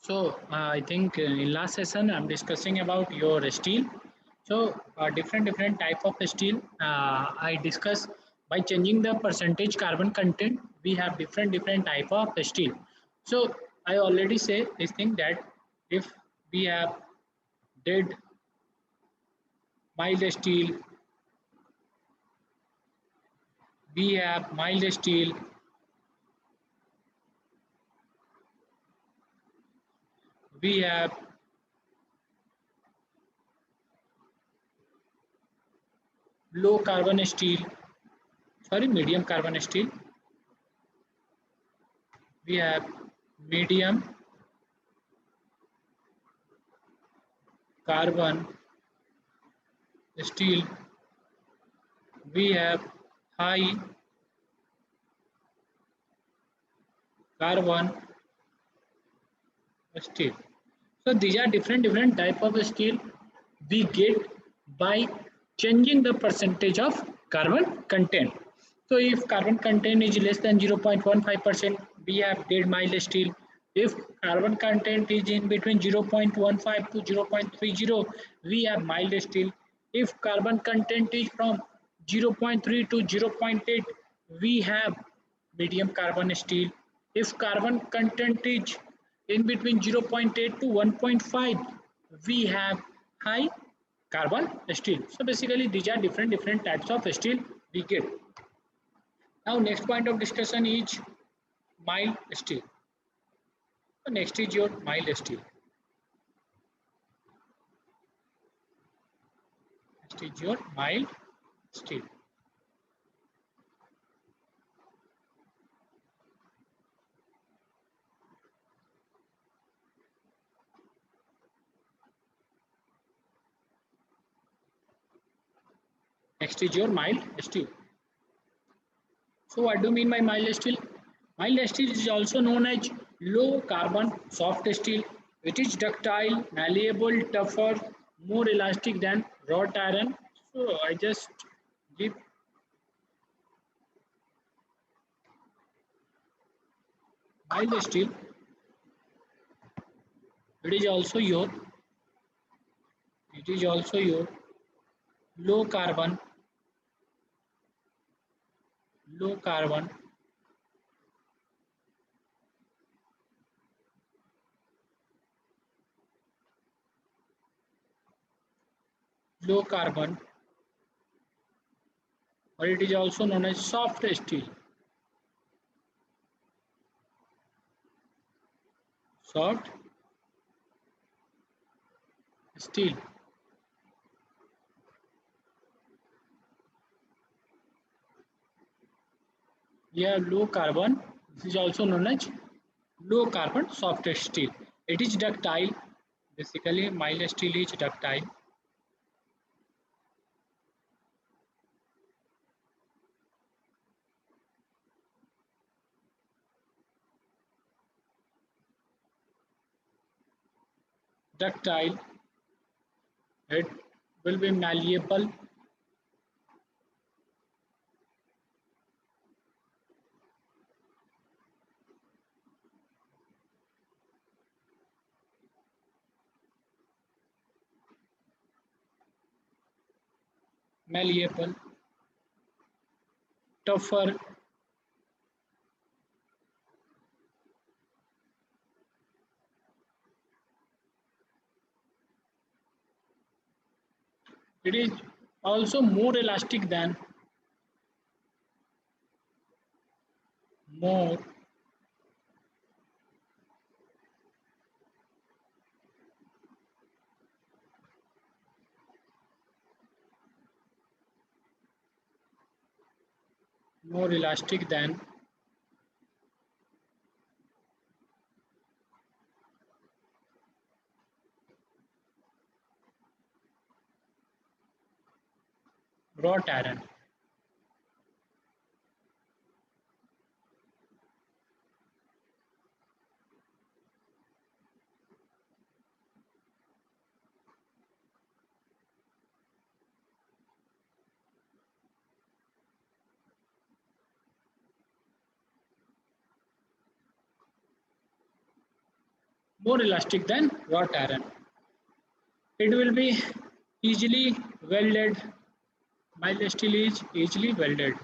I think in last session I'm discussing about your steel. Different type of steel. I discuss by changing the percentage carbon content. We have different type of steel. So I already say this thing that if we have dead mild steel, we have mild steel, we have low carbon steel, sorry medium carbon steel, we have medium carbon steel, we have high carbon steel. So these are different type of steel we get by changing the percentage of carbon content. So if carbon content is less than 0.15%, we have dead mild steel. If carbon content is in between 0.15 to 0.30, we have mild steel. If carbon content is from 0.3 to 0.8, we have medium carbon steel. If carbon content is in between 0.8 to 1.5, we have high carbon steel. So basically these are different types of steel we get. Now next point of discussion is mild steel. So next is your mild steel. Next is your mild steel. Next is your mild steel. So what do you mean by mild steel? Mild steel is also known as low carbon soft steel. It is ductile, malleable, tougher, more elastic than wrought iron. So I just give mild steel. It is also your it is also your low carbon low carbon low carbon, or it is also known as soft steel. Soft steel. Yeah, low carbon. This is also known as low carbon soft steel. It is ductile. Basically, mild steel is ductile. Ductile. It will be malleable. Malleable, tougher. It is also more elastic than more more elastic than wrought iron. more elastic than wrought iron. It will be easily welded. Mild steel is easily welded.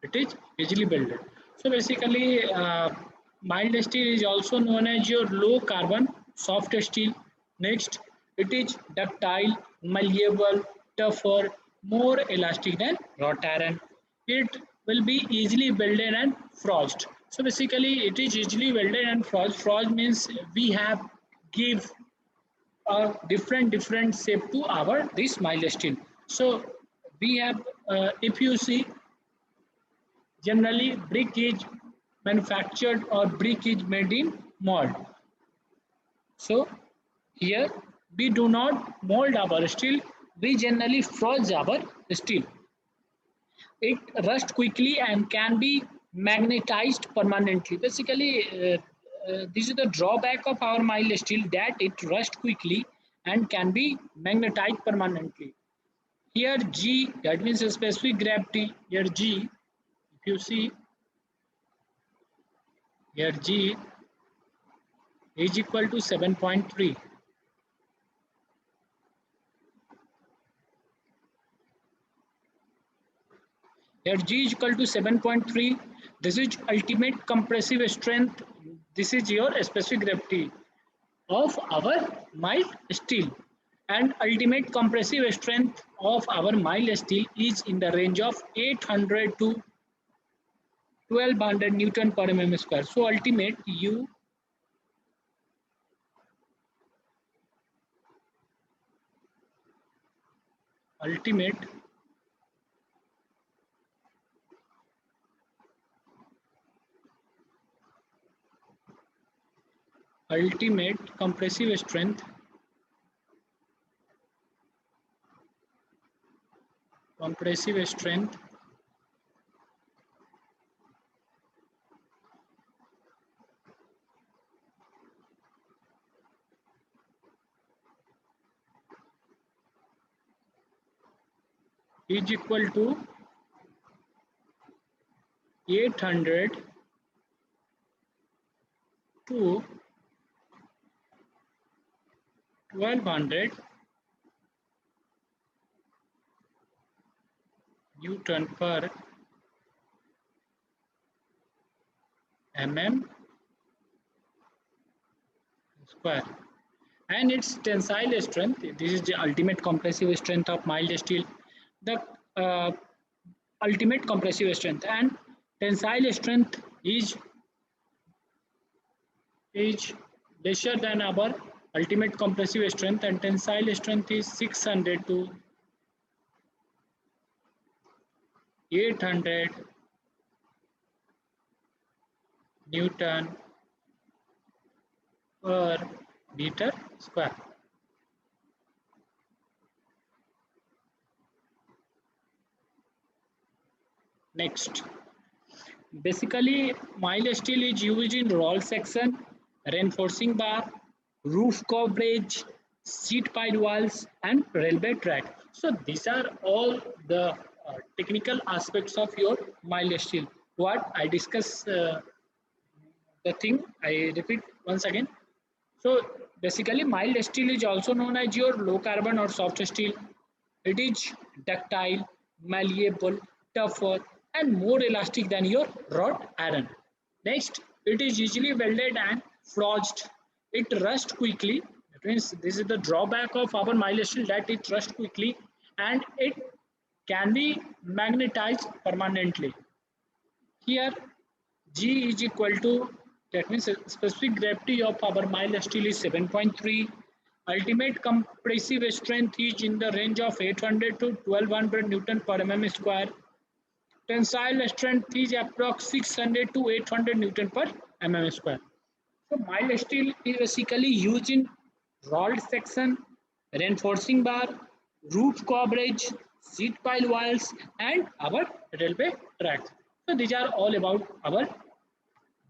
It is easily welded. So basically, mild steel is also known as your low carbon soft steel. Next, it is ductile, malleable, tougher, more elastic than wrought iron. It will be easily welded and forged. So basically, it is easily welded and forged. Forged means we have give a different shape to our this mild steel. So we have, if you see, generally, brick is manufactured or brick is made in mold. So here we do not mold our steel, we generally forge our steel. It rusts quickly and can be magnetized permanently. Basically, this is the drawback of our mild steel, that it rusts quickly and can be magnetized permanently. Here G, that means a specific gravity. Here G, if you see, here G is equal to 7.3. Here G is equal to 7.3. This is ultimate compressive strength. This is your specific gravity of our mild steel. And ultimate compressive strength of our mild steel is in the range of 800 to 1200 Newton per mm square. So ultimate ultimate compressive strength is equal to 800 to 1200 Newton per mm square. And its tensile strength, this is the ultimate compressive strength of mild steel. The uh, ultimate compressive strength and tensile strength is lesser than our ultimate compressive strength, and tensile strength is 600 to 800 Newton per meter square. Next, basically mild steel is used in roll section, reinforcing bar, roof coverage, seat pile walls, and railway track. So these are all the technical aspects of your mild steel. What I discuss, the thing I repeat once again. So basically, mild steel is also known as your low carbon or soft steel. It is ductile, malleable, tougher, and more elastic than your wrought iron. Next, it is easily welded and forged. It rusts quickly. That means this is the drawback of our mild steel, that it rusts quickly and it can be magnetized permanently. Here G is equal to, that means specific gravity of our mild steel is 7.3. Ultimate compressive strength is in the range of 800 to 1200 Newton per mm square. Tensile strength is approx 600 to 800 Newton per mm square. So mild steel is basically used in rolled section, reinforcing bar, roof coverage, seat pile walls, and our railway tracks. So these are all about our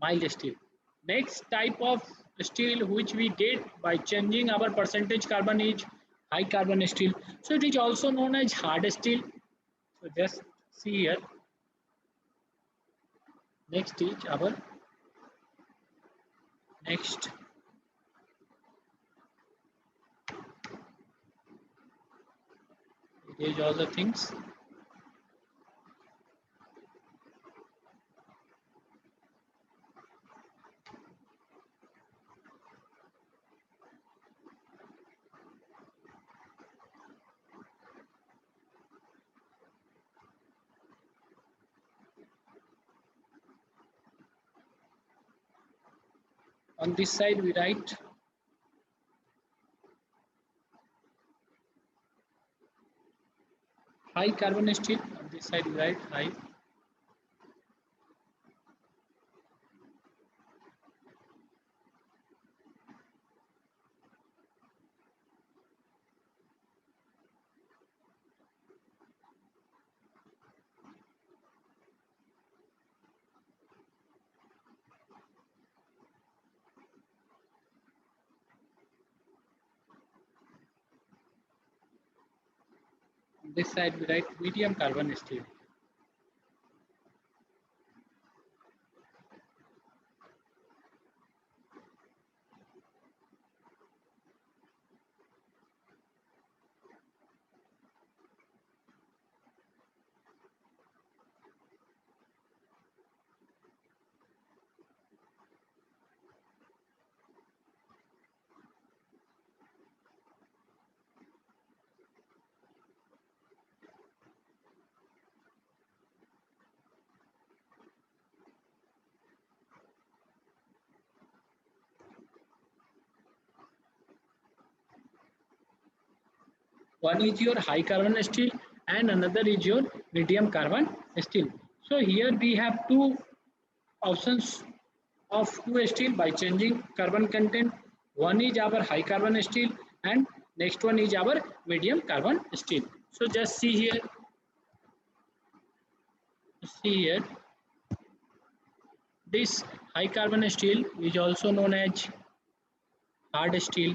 mild steel. Next type of steel which we get by changing our percentage carbon is high carbon steel. So it is also known as hard steel. So just see here. Next is our next. It is all the things. On this side we write high carbon steel. On this side we write high. On this side we write medium carbon steel. One is your high carbon steel and another is your medium carbon steel. So here we have two options of two steel by changing carbon content. One is our high carbon steel and next one is our medium carbon steel. So just see here, this high carbon steel is also known as hard steel.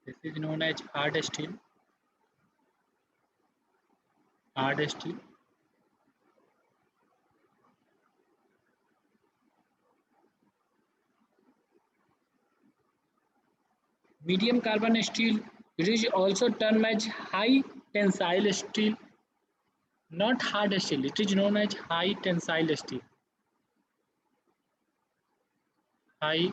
This is known as hard steel. Hard steel. Medium carbon steel, it is also termed as high tensile steel, not hard steel. It is known as high tensile steel. High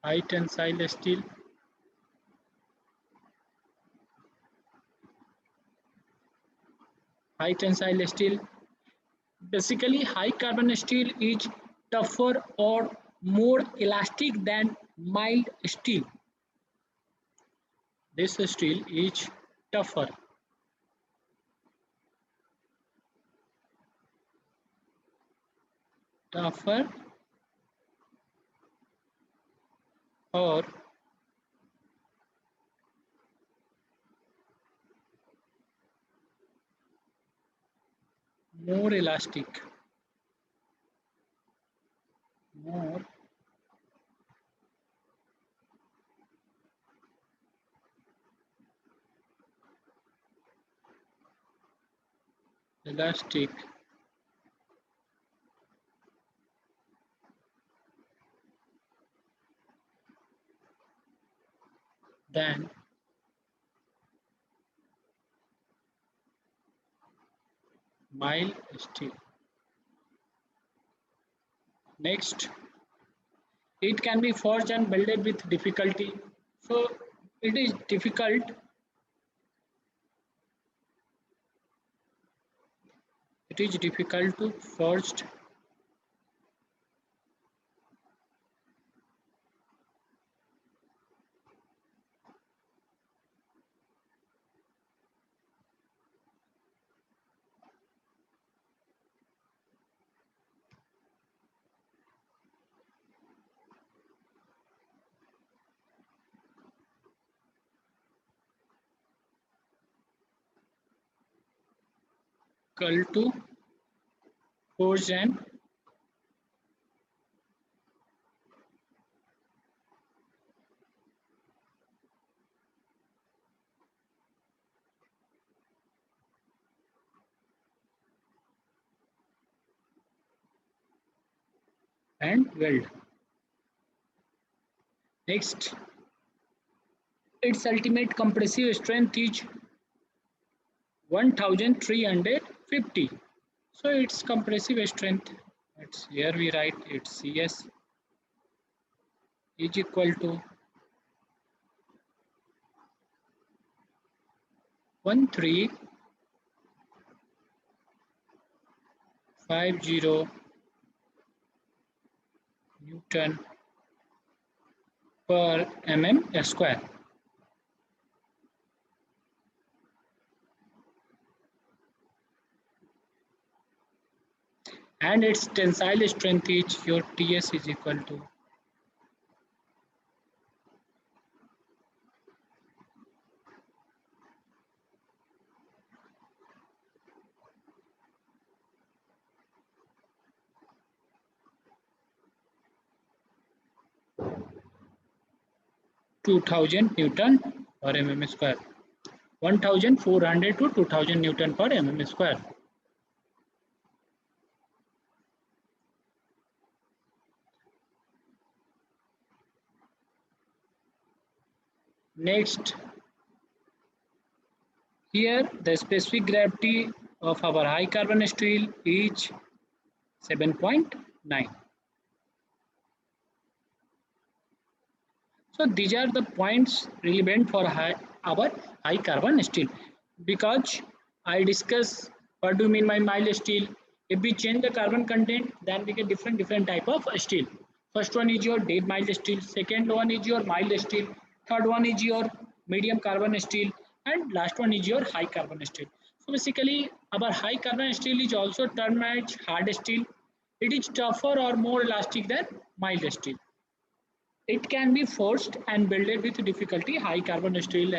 high tensile steel. High tensile steel. Basically, high carbon steel is tougher or more elastic than mild steel. This steel is tougher. Tougher or more elastic. More elastic than mild steel. Next, it can be forged and welded with difficulty. So it is difficult. It is difficult to forged. equal to force and weld. Next, its ultimate compressive strength is 1350. So its compressive strength, it's here we write it's CS is equal to 1350 Newton per mm square. And its tensile strength is your TS is equal to 2000 Newton per mm square. 1400 to 2000 Newton per mm square. Next, here the specific gravity of our high carbon steel is 7.9. So these are the points relevant for our high carbon steel. Because I discuss what do you mean by mild steel. If we change the carbon content, then we get different type of steel. First one is your dead mild steel. Second one is your mild steel. Third one is your medium carbon steel. And last one is your high carbon steel. So basically, our high carbon steel is also termed as hard steel. It is tougher or more elastic than mild steel. It can be forged and welded with difficulty. High carbon steel,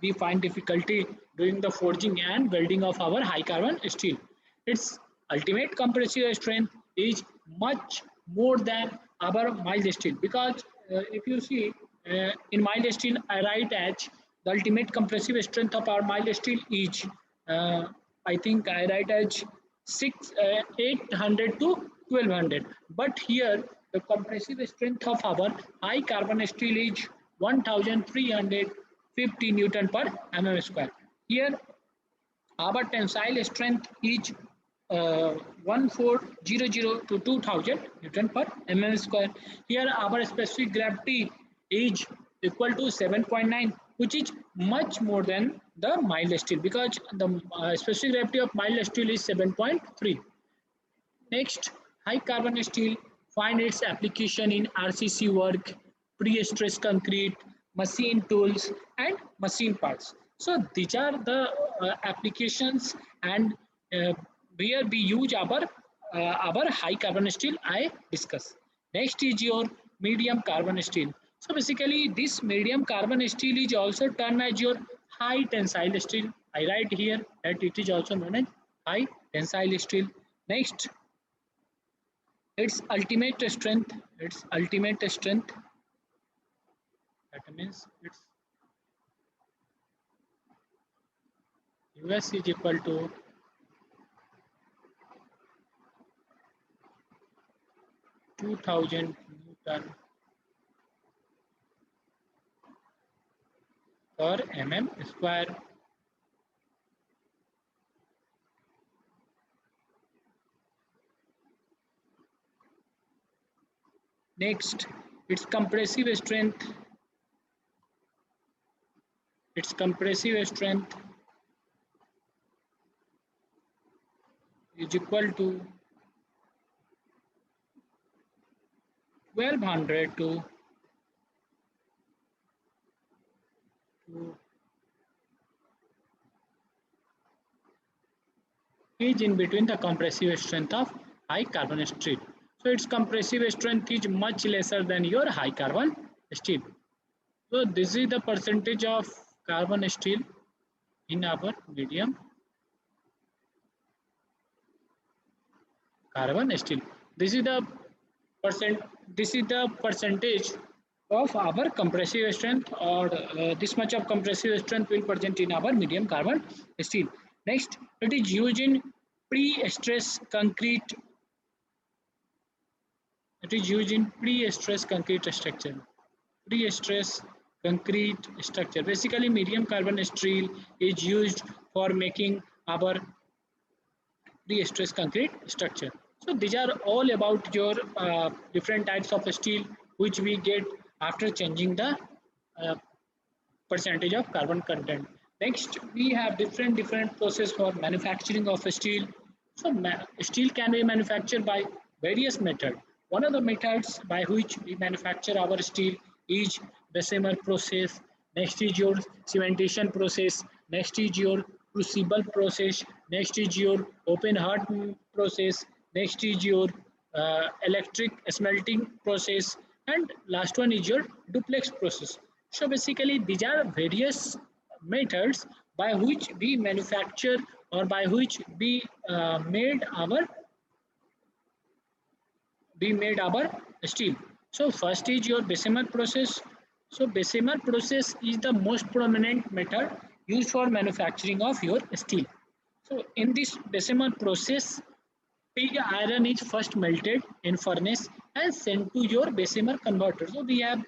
we find difficulty doing the forging and welding of our high carbon steel. Its ultimate compressive strength is much more than our mild steel, because if you see in mild steel, I write as the ultimate compressive strength of our mild steel is uh, I think I write as 800 to 1200. But here the compressive strength of our high carbon steel is 1350 Newton per mm square. Here our tensile strength is 1400 to 2000 Newton per mm square. Here our specific gravity is equal to 7.9, which is much more than the mild steel, because the specific gravity of mild steel is 7.3. Next, high carbon steel find its application in RCC work, pre-stress concrete, machine tools, and machine parts. So these are the applications and uh, where we use our high carbon steel I discuss. Next is your medium carbon steel. So basically, this medium carbon steel is also termed as your high tensile steel. I write here that it is also known as high tensile steel. Next, its ultimate strength, that means its US is equal to 2000 Newton per mm square. Next, its compressive strength, its compressive strength is equal to 1200 to is in between the compressive strength of high carbon steel. So its compressive strength is much lesser than your high carbon steel. So this is the percentage of carbon steel in our medium carbon steel. This is the percent. This is the percentage of our compressive strength, or this much of compressive strength will present in our medium carbon steel. Next, it is used in pre-stress concrete. It is used in pre-stress concrete structure. Pre-stress concrete structure. Basically, medium carbon steel is used for making our pre-stress concrete structure. So these are all about your different types of steel which we get after changing the uh, percentage of carbon content. Next, we have different process for manufacturing of steel. So steel can be manufactured by various methods. One of the methods by which we manufacture our steel is Bessemer process. Next is your cementation process. Next is your crucible process. Next is your open heart process. Next is your electric smelting process, and last one is your duplex process. So basically these are various methods by which we manufacture, or by which we made our steel. So first is your Bessemer process. So Bessemer process is the most prominent method used for manufacturing of your steel. So in this Bessemer process, pig iron is first melted in furnace and sent to your Bessemer converter. So we have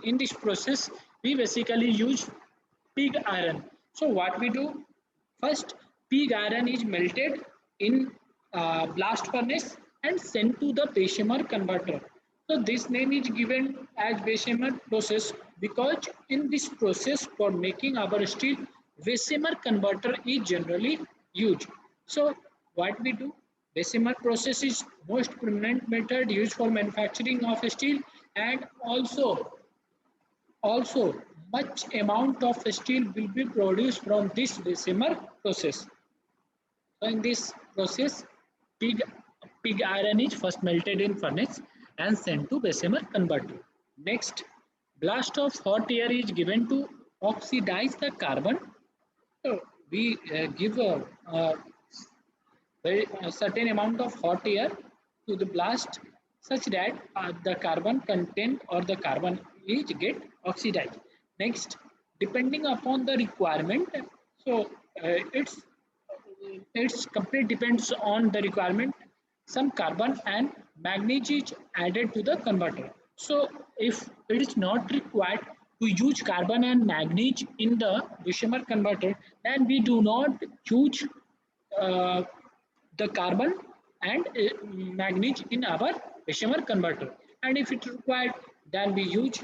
in this process we basically use pig iron. So what we do, first pig iron is melted in blast furnace and sent to the Bessemer converter. So this name is given as Bessemer process because in this process for making our steel, Bessemer converter is generally used. So what we do, Bessemer process is most prominent method used for manufacturing of steel, and also much amount of steel will be produced from this Bessemer process. So in this process, pig, pig iron is first melted in furnace and sent to Bessemer converter. Next, blast of hot air is given to oxidize the carbon. So we give a certain amount of hot air to the blast such that the carbon content or the carbon is get oxidized. Next, depending upon the requirement, so it's complete depends on the requirement. Some carbon and manganese is added to the converter. So if it is not required to use carbon and manganese in the Bessemer converter, then we do not use uh, the carbon and manganese in our Bessemer converter. And if it required, then we use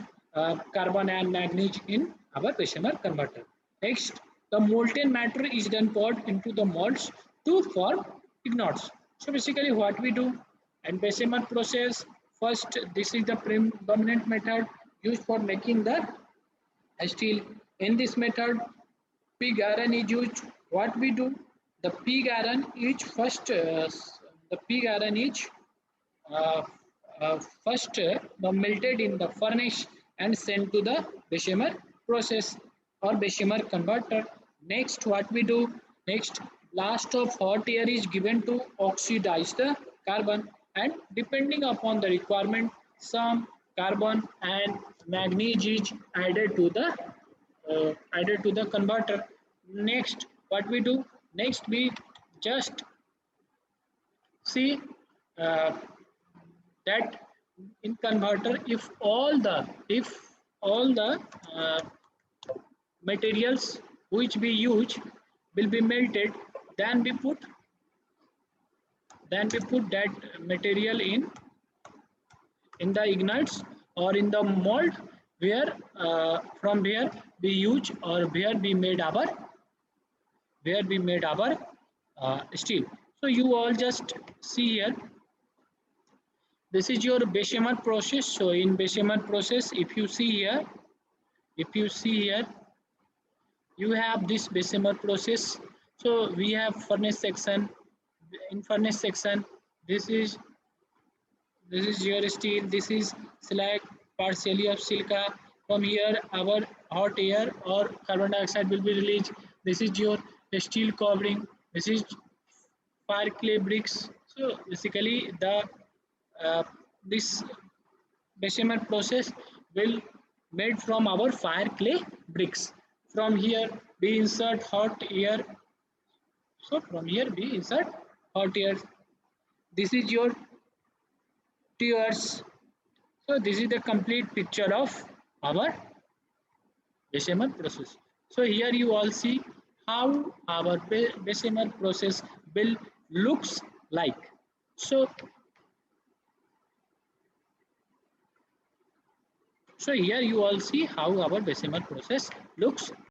carbon and manganese in our Bessemer converter. Next, the molten matter is then poured into the molds to form ignites. So basically what we do, and Bessemer process, first this is the predominant method used for making the steel. In this method, pig iron is used. What we do, the pig iron is first the pig iron is uh, first melted in the furnace and sent to the Bessemer process or Bessemer converter. Next what we do, next blast of hot air is given to oxidize the carbon, and depending upon the requirement, some carbon and manganese is added to the converter. Next what we do, next we just see uh, that in converter, if all the uh, materials which we use will be melted, then we put that material in the ignites or in the mold where from where we use or where we made our steel. So you all just see here, this is your Bessemer process. So in Bessemer process, if you see here, you have this Bessemer process. So we have furnace section. In furnace section, this is your steel. This is slag, partially of silica. From here, our hot air or carbon dioxide will be released. This is your steel covering. This is fire clay bricks. So basically the this Bessemer process will made from our fire clay bricks. From here we insert hot air. So from here we insert hot air. This is your tears. So this is the complete picture of our Bessemer process. So here you all see how our Bessemer process will looks like. So so here you all see how our Bessemer process looks